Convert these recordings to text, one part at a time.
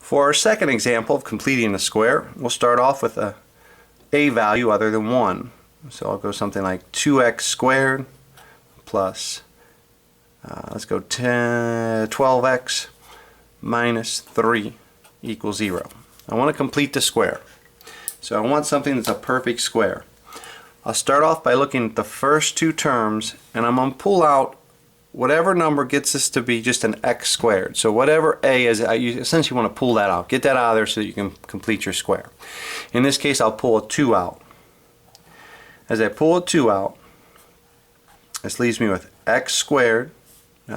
For our second example of completing a square, we'll start off with a value other than 1. So I'll go something like 2x squared plus, let's go 12x minus 3 equals 0. I want to complete the square. So I want something that's a perfect square. I'll start off by looking at the first two terms, and I'm going to pull out whatever number gets us to be just an x squared. So whatever a is, you essentially want to pull that out. Get that out of there so that you can complete your square. In this case, I'll pull a 2 out. As I pull a 2 out, this leaves me with x squared,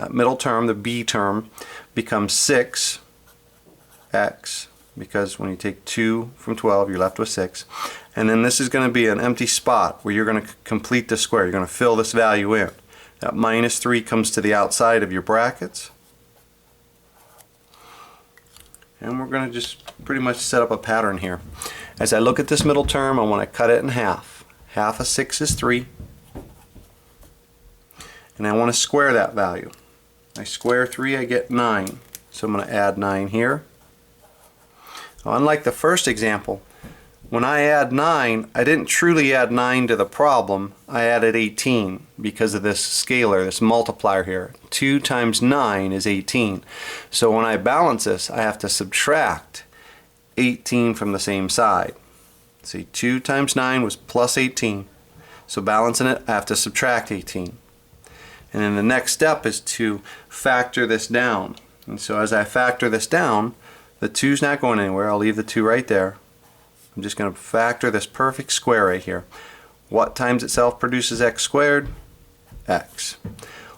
middle term, the b term, becomes 6x, because when you take 2 from 12, you're left with 6. And then this is going to be an empty spot where you're going to complete the square. You're going to fill this value in. That minus 3 comes to the outside of your brackets. And we're going to just pretty much set up a pattern here. As I look at this middle term, I want to cut it in half. Half of 6 is 3. And I want to square that value. I square 3, I get 9. So I'm going to add 9 here. Now, unlike the first example, when I add 9, I didn't truly add 9 to the problem. I added 18 because of this scalar, this multiplier here. 2 times 9 is 18. So when I balance this, I have to subtract 18 from the same side. See, 2 times 9 was plus 18. So balancing it, I have to subtract 18. And then the next step is to factor this down. And so as I factor this down, the 2's not going anywhere. I'll leave the 2 right there. I'm just going to factor this perfect square right here. What times itself produces x squared? X.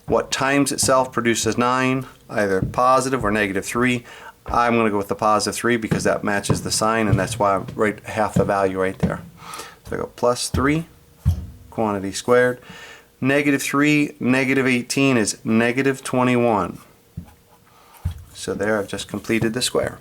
What times itself produces 9? Either positive or negative 3. I'm going to go with the positive 3 because that matches the sign, and that's why I'm right half the value right there. So I go plus 3, quantity squared. Negative 3, negative 18 is negative 21. So there, I've just completed the square.